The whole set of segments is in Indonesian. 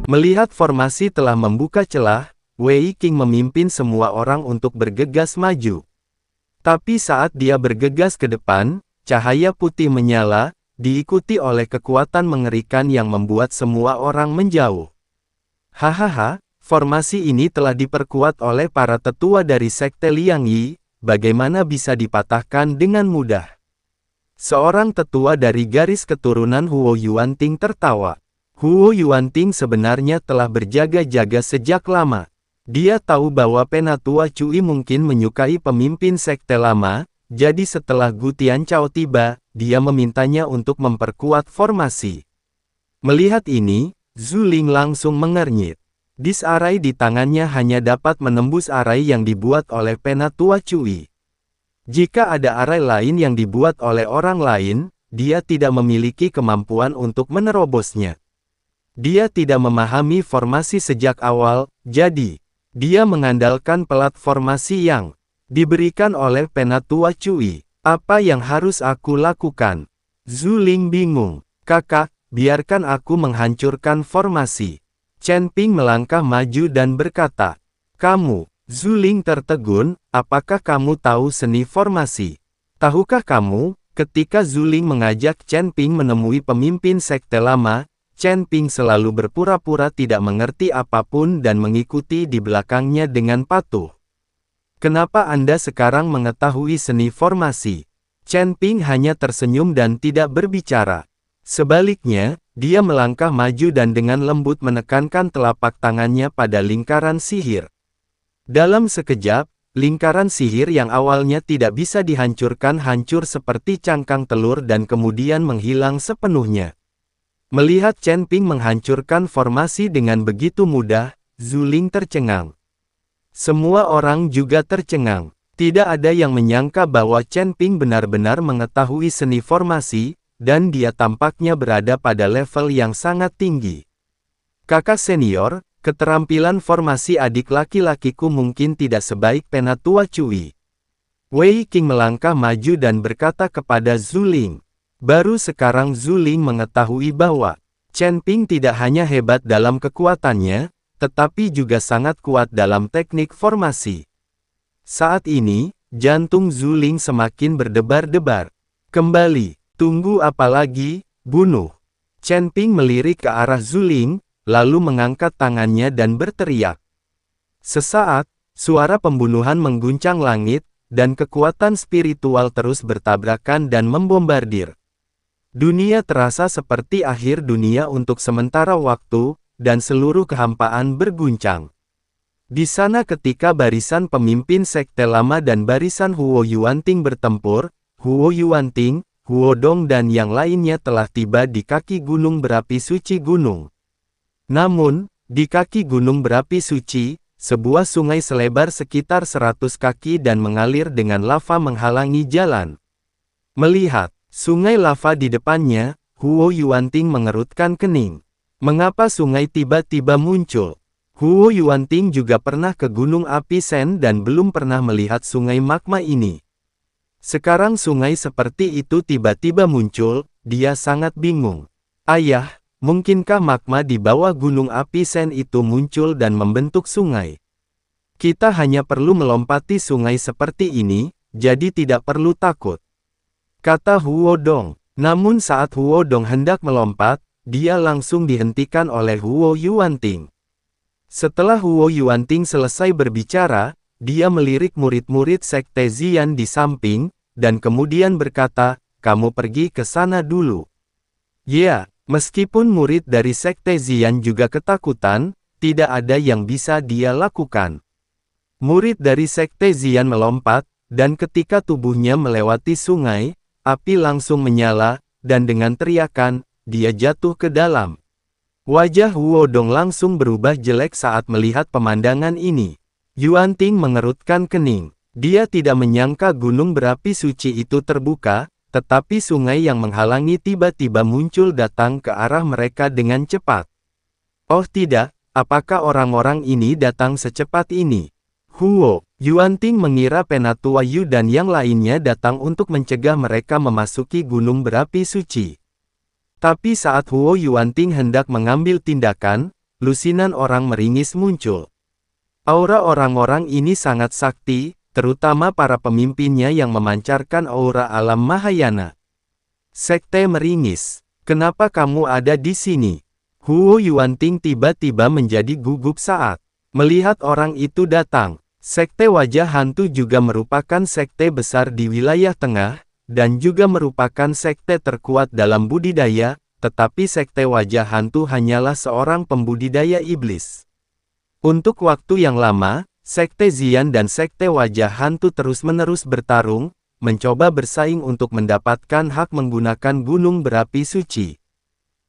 Melihat formasi telah membuka celah, Wei Qing memimpin semua orang untuk bergegas maju. Tapi saat dia bergegas ke depan, cahaya putih menyala, diikuti oleh kekuatan mengerikan yang membuat semua orang menjauh. Hahaha, formasi ini telah diperkuat oleh para tetua dari Sekte Liang Yi, bagaimana bisa dipatahkan dengan mudah? Seorang tetua dari garis keturunan Huo Yuanting tertawa. Huo Yuanting sebenarnya telah berjaga-jaga sejak lama. Dia tahu bahwa Penatua Cui mungkin menyukai pemimpin sekte lama, jadi setelah Gu Tianchao tiba, dia memintanya untuk memperkuat formasi. Melihat ini, Zhu Ling langsung mengernyit. Disarai di tangannya hanya dapat menembus arai yang dibuat oleh Penatua Cui. Jika ada arai lain yang dibuat oleh orang lain, dia tidak memiliki kemampuan untuk menerobosnya. Dia tidak memahami formasi sejak awal, jadi dia mengandalkan pelat formasi yang diberikan oleh Penatua Cui. Apa yang harus aku lakukan? Zhu Ling bingung. Kakak, biarkan aku menghancurkan formasi. Chen Ping melangkah maju dan berkata, kamu, Zhu Ling tertegun, apakah kamu tahu seni formasi? Tahukah kamu, ketika Zhu Ling mengajak Chen Ping menemui pemimpin sekte lama, Chen Ping selalu berpura-pura tidak mengerti apapun dan mengikuti di belakangnya dengan patuh. Kenapa Anda sekarang mengetahui seni formasi? Chen Ping hanya tersenyum dan tidak berbicara. Sebaliknya, dia melangkah maju dan dengan lembut menekankan telapak tangannya pada lingkaran sihir. Dalam sekejap, lingkaran sihir yang awalnya tidak bisa dihancurkan hancur seperti cangkang telur dan kemudian menghilang sepenuhnya. Melihat Chen Ping menghancurkan formasi dengan begitu mudah, Zhu Ling tercengang. Semua orang juga tercengang. Tidak ada yang menyangka bahwa Chen Ping benar-benar mengetahui seni formasi, dan dia tampaknya berada pada level yang sangat tinggi. Kakak senior, keterampilan formasi adik laki-lakiku mungkin tidak sebaik Penatua Cui. Wei Qing melangkah maju dan berkata kepada Zhu Ling. Baru sekarang Zhu Ling mengetahui bahwa Chen Ping tidak hanya hebat dalam kekuatannya, tetapi juga sangat kuat dalam teknik formasi. Saat ini, jantung Zhu Ling semakin berdebar-debar. Kembali, tunggu apa lagi, bunuh. Chen Ping melirik ke arah Zhu Ling, lalu mengangkat tangannya dan berteriak. Sesaat, suara pembunuhan mengguncang langit, dan kekuatan spiritual terus bertabrakan dan membombardir. Dunia terasa seperti akhir dunia untuk sementara waktu, dan seluruh kehampaan berguncang. Di sana ketika barisan pemimpin sekte lama dan barisan Huo Yuanting bertempur, Huo Yuanting, Huo Dong dan yang lainnya telah tiba di kaki gunung berapi suci gunung. Namun, di kaki gunung berapi suci, sebuah sungai selebar sekitar 100 kaki dan mengalir dengan lava menghalangi jalan. Melihat sungai lava di depannya, Huo Yuanting mengerutkan kening. Mengapa sungai tiba-tiba muncul? Huo Yuanting juga pernah ke Gunung Api Sen dan belum pernah melihat sungai magma ini. Sekarang sungai seperti itu tiba-tiba muncul, dia sangat bingung. Ayah, mungkinkah magma di bawah Gunung Api Sen itu muncul dan membentuk sungai? Kita hanya perlu melompati sungai seperti ini, jadi tidak perlu takut. Kata Huo Dong. Namun saat Huo Dong hendak melompat, dia langsung dihentikan oleh Huo Yuanting. Setelah Huo Yuanting selesai berbicara, dia melirik murid-murid sekte Ziyan di samping, dan kemudian berkata, kamu pergi ke sana dulu. Ya, meskipun murid dari sekte Ziyan juga ketakutan, tidak ada yang bisa dia lakukan. Murid dari sekte Ziyan melompat, dan ketika tubuhnya melewati sungai, api langsung menyala, dan dengan teriakan, dia jatuh ke dalam. Wajah Huo Dong langsung berubah jelek saat melihat pemandangan ini. Yuanting mengerutkan kening. Dia tidak menyangka gunung berapi suci itu terbuka, tetapi sungai yang menghalangi tiba-tiba muncul datang ke arah mereka dengan cepat. Oh tidak, apakah orang-orang ini datang secepat ini? Huo Yuanting mengira Penatua Yu dan yang lainnya datang untuk mencegah mereka memasuki gunung berapi suci. Tapi saat Huo Yuanting hendak mengambil tindakan, lusinan orang meringis muncul. Aura orang-orang ini sangat sakti, terutama para pemimpinnya yang memancarkan aura alam Mahayana. Sekte meringis. Kenapa kamu ada di sini? Huo Yuanting tiba-tiba menjadi gugup saat melihat orang itu datang. Sekte Wajah Hantu juga merupakan sekte besar di wilayah tengah, dan juga merupakan sekte terkuat dalam budidaya, tetapi sekte Wajah Hantu hanyalah seorang pembudidaya iblis. Untuk waktu yang lama, sekte Xian dan sekte Wajah Hantu terus-menerus bertarung, mencoba bersaing untuk mendapatkan hak menggunakan gunung berapi suci.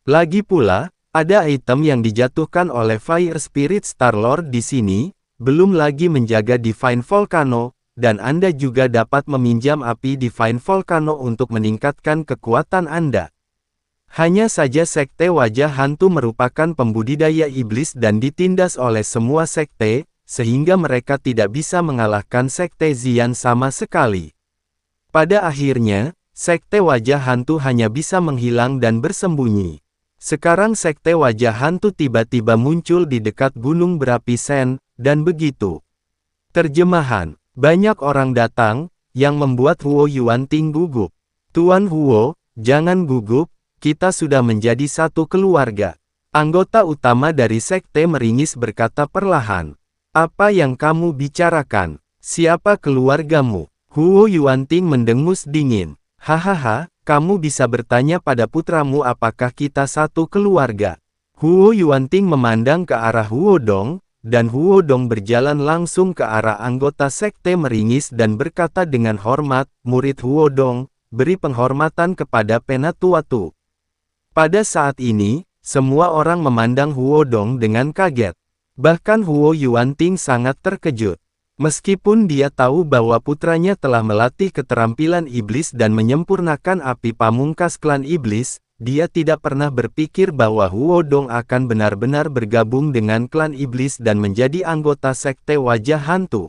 Lagi pula, ada item yang dijatuhkan oleh Fire Spirit Starlord di sini, belum lagi menjaga Divine Volcano, dan Anda juga dapat meminjam api Divine Volcano untuk meningkatkan kekuatan Anda. Hanya saja sekte Wajah Hantu merupakan pembudidaya iblis dan ditindas oleh semua sekte, sehingga mereka tidak bisa mengalahkan sekte Xian sama sekali. Pada akhirnya, sekte Wajah Hantu hanya bisa menghilang dan bersembunyi. Sekarang sekte Wajah Hantu tiba-tiba muncul di dekat gunung berapi Sen, dan begitu. Terjemahan, banyak orang datang, yang membuat Huo Yuanting gugup. Tuan Huo, jangan gugup, kita sudah menjadi satu keluarga. Anggota utama dari sekte meringis berkata perlahan. Apa yang kamu bicarakan? Siapa keluargamu? Huo Yuanting mendengus dingin. Hahaha, kamu bisa bertanya pada putramu apakah kita satu keluarga. Huo Yuanting memandang ke arah Huo Dong, dan Huo Dong berjalan langsung ke arah anggota sekte meringis dan berkata dengan hormat, murid Huo Dong, beri penghormatan kepada Penatuatu. Pada saat ini, semua orang memandang Huo Dong dengan kaget. Bahkan Huo Yuanting sangat terkejut. Meskipun dia tahu bahwa putranya telah melatih keterampilan iblis dan menyempurnakan api pamungkas klan iblis, dia tidak pernah berpikir bahwa Huo Dong akan benar-benar bergabung dengan klan iblis dan menjadi anggota sekte Wajah Hantu.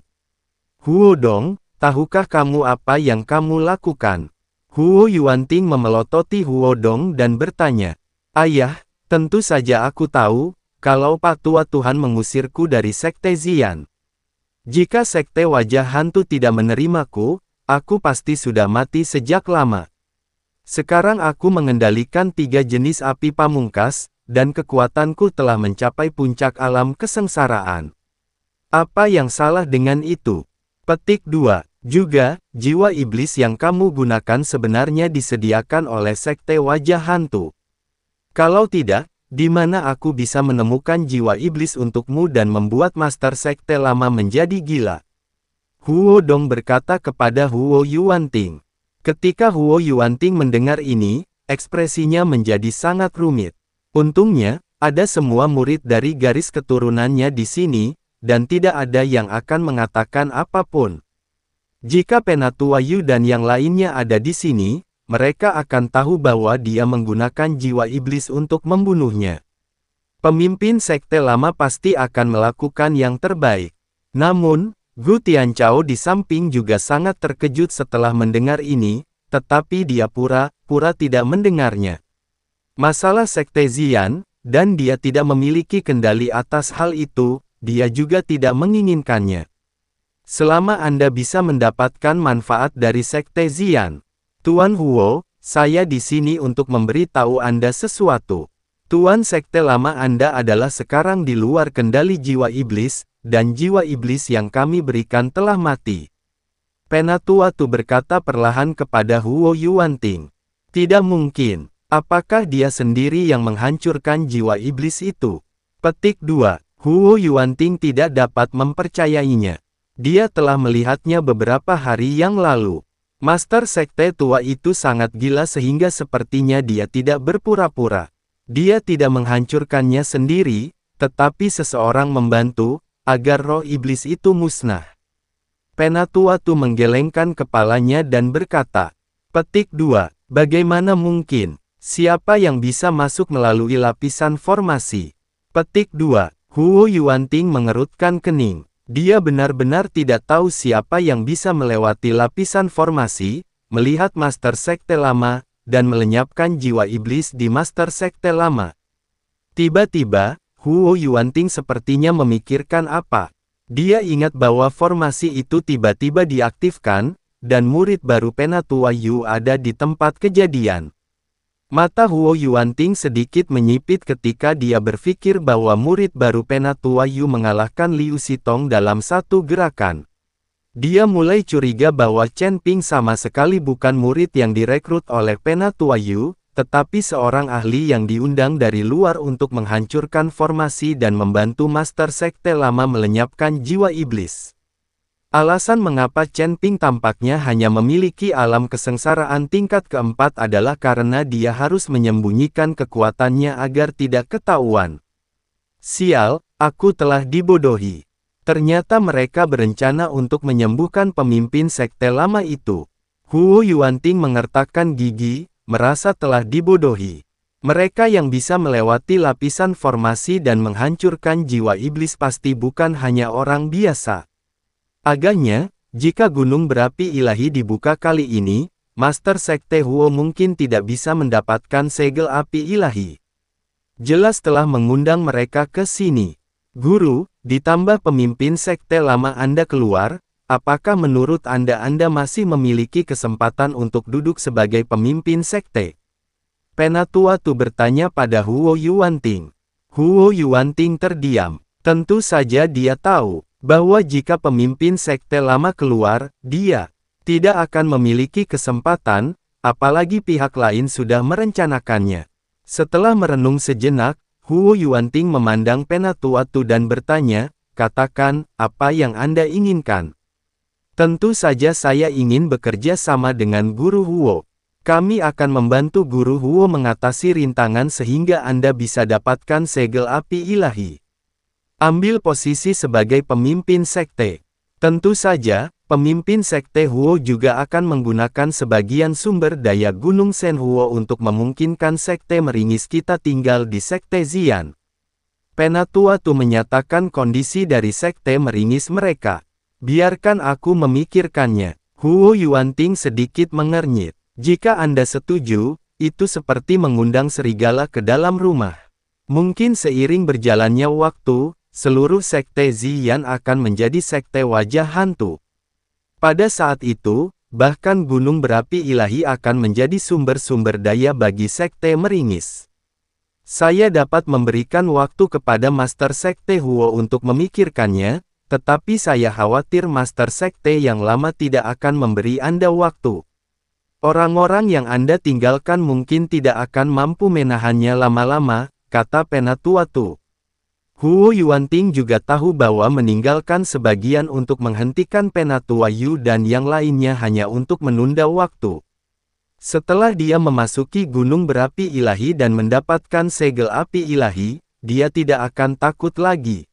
Huo Dong, tahukah kamu apa yang kamu lakukan? Huo Yuanting memelototi Huo Dong dan bertanya, Ayah, tentu saja aku tahu, kalau Pak Tua Tuhan mengusirku dari sekte Xian. Jika sekte Wajah Hantu tidak menerimaku, aku pasti sudah mati sejak lama. Sekarang aku mengendalikan 3 jenis api pamungkas, dan kekuatanku telah mencapai puncak alam kesengsaraan. Apa yang salah dengan itu? Petik 2. Juga, jiwa iblis yang kamu gunakan sebenarnya disediakan oleh sekte Wajah Hantu. Kalau tidak, di mana aku bisa menemukan jiwa iblis untukmu dan membuat master sekte lama menjadi gila? Huo Dong berkata kepada Huo Yuanting. Ketika Huo Yuanting mendengar ini, ekspresinya menjadi sangat rumit. Untungnya, ada semua murid dari garis keturunannya di sini, dan tidak ada yang akan mengatakan apapun. Jika Penatuayu dan yang lainnya ada di sini, mereka akan tahu bahwa dia menggunakan jiwa iblis untuk membunuhnya. Pemimpin sekte lama pasti akan melakukan yang terbaik. Namun, Gu Tianchao di samping juga sangat terkejut setelah mendengar ini, tetapi dia pura-pura tidak mendengarnya. Masalah sekte Xian, dan dia tidak memiliki kendali atas hal itu, dia juga tidak menginginkannya. Selama Anda bisa mendapatkan manfaat dari sekte Xian, Tuan Huo, saya di sini untuk memberitahu Anda sesuatu. Tuan sekte lama Anda adalah sekarang di luar kendali jiwa iblis, dan jiwa iblis yang kami berikan telah mati. Penatuatu berkata perlahan kepada Huo Yuanting. Tidak mungkin. Apakah dia sendiri yang menghancurkan jiwa iblis itu? Petik 2. Huo Yuanting tidak dapat mempercayainya. Dia telah melihatnya beberapa hari yang lalu. Master sekte tua itu sangat gila sehingga sepertinya dia tidak berpura-pura. Dia tidak menghancurkannya sendiri, tetapi seseorang membantu, agar roh iblis itu musnah. Penatuatu menggelengkan kepalanya dan berkata, Petik 2, bagaimana mungkin? Siapa yang bisa masuk melalui lapisan formasi? Petik 2, Huo Yuanting mengerutkan kening. Dia benar-benar tidak tahu siapa yang bisa melewati lapisan formasi, melihat master sekte lama, dan melenyapkan jiwa iblis di master sekte lama. Tiba-tiba, Huo Yuanting sepertinya memikirkan apa. Dia ingat bahwa formasi itu tiba-tiba diaktifkan, dan murid baru Penatua Yu ada di tempat kejadian. Mata Huo Yuanting sedikit menyipit ketika dia berpikir bahwa murid baru Penatua Yu mengalahkan Liu Sitong dalam satu gerakan. Dia mulai curiga bahwa Chen Ping sama sekali bukan murid yang direkrut oleh Penatua Yu, tetapi seorang ahli yang diundang dari luar untuk menghancurkan formasi dan membantu Master Sekte Lama melenyapkan jiwa iblis. Alasan mengapa Chen Ping tampaknya hanya memiliki alam kesengsaraan tingkat keempat adalah karena dia harus menyembunyikan kekuatannya agar tidak ketahuan. Sial, aku telah dibodohi. Ternyata mereka berencana untuk menyembuhkan pemimpin Sekte Lama itu. Huo Yuanting mengertakkan gigi, merasa telah dibodohi. Mereka yang bisa melewati lapisan formasi dan menghancurkan jiwa iblis pasti bukan hanya orang biasa. Agaknya, jika gunung berapi ilahi dibuka kali ini, Master Sekte Huo mungkin tidak bisa mendapatkan segel api ilahi. Jelas telah mengundang mereka ke sini. Guru, ditambah pemimpin Sekte Lama Anda keluar, apakah menurut Anda masih memiliki kesempatan untuk duduk sebagai pemimpin sekte? Penatua Tu bertanya pada Huo Yuanting. Huo Yuanting terdiam. Tentu saja dia tahu bahwa jika pemimpin Sekte Lama keluar, dia tidak akan memiliki kesempatan, apalagi pihak lain sudah merencanakannya. Setelah merenung sejenak, Huo Yuanting memandang Penatua Tu dan bertanya, katakan, apa yang Anda inginkan? Tentu saja saya ingin bekerja sama dengan Guru Huo. Kami akan membantu Guru Huo mengatasi rintangan sehingga Anda bisa dapatkan segel api ilahi. Ambil posisi sebagai pemimpin sekte. Tentu saja, pemimpin sekte Huo juga akan menggunakan sebagian sumber daya Gunung Shen Huo untuk memungkinkan sekte meringis kita tinggal di sekte Xian. Penatua Tu menyatakan kondisi dari sekte meringis mereka. Biarkan aku memikirkannya. Huo Yuanting sedikit mengernyit. Jika Anda setuju, itu seperti mengundang serigala ke dalam rumah. Mungkin seiring berjalannya waktu, seluruh sekte Xian akan menjadi sekte wajah hantu. Pada saat itu, bahkan gunung berapi ilahi akan menjadi sumber-sumber daya bagi sekte meringis. Saya dapat memberikan waktu kepada Master Sekte Huo untuk memikirkannya, tetapi saya khawatir Master Sekte yang lama tidak akan memberi Anda waktu. Orang-orang yang Anda tinggalkan mungkin tidak akan mampu menahannya lama-lama, kata Penatua Tu. Huo Yuanting juga tahu bahwa meninggalkan sebagian untuk menghentikan Penatua Yu dan yang lainnya hanya untuk menunda waktu. Setelah dia memasuki gunung berapi ilahi dan mendapatkan segel api ilahi, dia tidak akan takut lagi.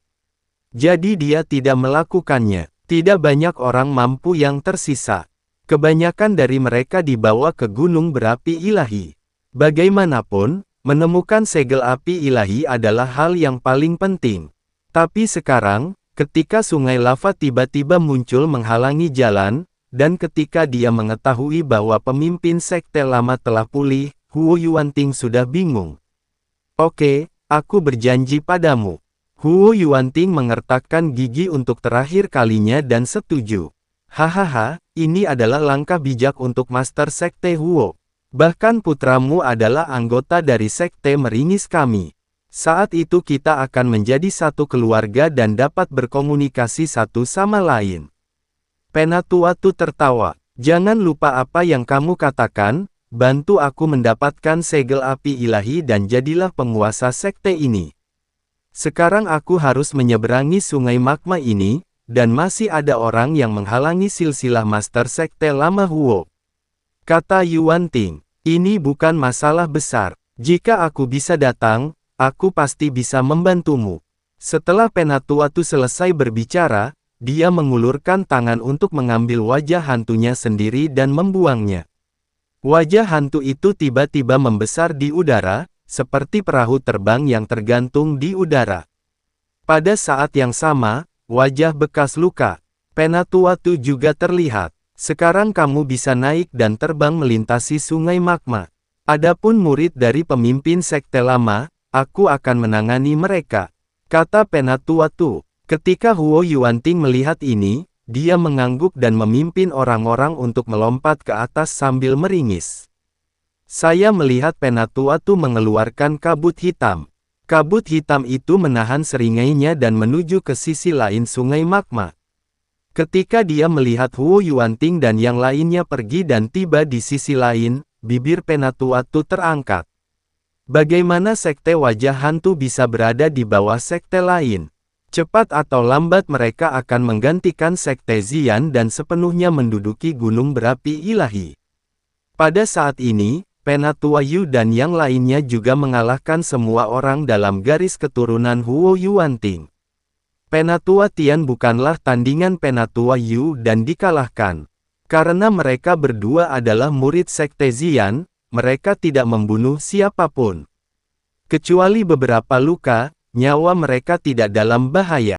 Jadi dia tidak melakukannya. Tidak banyak orang mampu yang tersisa. Kebanyakan dari mereka dibawa ke gunung berapi ilahi. Bagaimanapun, menemukan segel api ilahi adalah hal yang paling penting. Tapi sekarang, ketika sungai lava tiba-tiba muncul menghalangi jalan, dan ketika dia mengetahui bahwa pemimpin sekte lama telah pulih, Huo Yuanting sudah bingung. Oke, aku berjanji padamu. Huo Yuanting mengertakkan gigi untuk terakhir kalinya dan setuju. Hahaha, ini adalah langkah bijak untuk Master Sekte Huo. Bahkan putramu adalah anggota dari sekte meringis kami. Saat itu kita akan menjadi satu keluarga dan dapat berkomunikasi satu sama lain. Penatua Tu tertawa. Jangan lupa apa yang kamu katakan, bantu aku mendapatkan segel api ilahi dan jadilah penguasa sekte ini. Sekarang aku harus menyeberangi sungai magma ini, dan masih ada orang yang menghalangi silsilah Master Sekte Lama Huo. Kata Yuanting, ini bukan masalah besar. Jika aku bisa datang, aku pasti bisa membantumu. Setelah Penatua Tu selesai berbicara, dia mengulurkan tangan untuk mengambil wajah hantunya sendiri dan membuangnya. Wajah hantu itu tiba-tiba membesar di udara, seperti perahu terbang yang tergantung di udara. Pada saat yang sama, wajah bekas luka Penatua Tu juga terlihat. Sekarang kamu bisa naik dan terbang melintasi sungai magma. Adapun murid dari pemimpin sekte lama, aku akan menangani mereka. kata Penatua Tu. Ketika Huo Yuanting melihat ini, dia mengangguk dan memimpin orang-orang untuk melompat ke atas sambil meringis. Saya melihat Penatua Tu mengeluarkan kabut hitam. Kabut hitam itu menahan seringainya dan menuju ke sisi lain sungai magma. Ketika dia melihat Huo Yuanting dan yang lainnya pergi dan tiba di sisi lain, bibir Penatua Tu terangkat. Bagaimana sekte wajah hantu bisa berada di bawah sekte lain? Cepat atau lambat mereka akan menggantikan sekte Xian dan sepenuhnya menduduki gunung berapi ilahi. Pada saat ini, Penatua Yu dan yang lainnya juga mengalahkan semua orang dalam garis keturunan Huo Yuanting. Penatua Tian bukanlah tandingan Penatua Yu dan dikalahkan. Karena mereka berdua adalah murid sekte Xian, mereka tidak membunuh siapapun. Kecuali beberapa luka, nyawa mereka tidak dalam bahaya.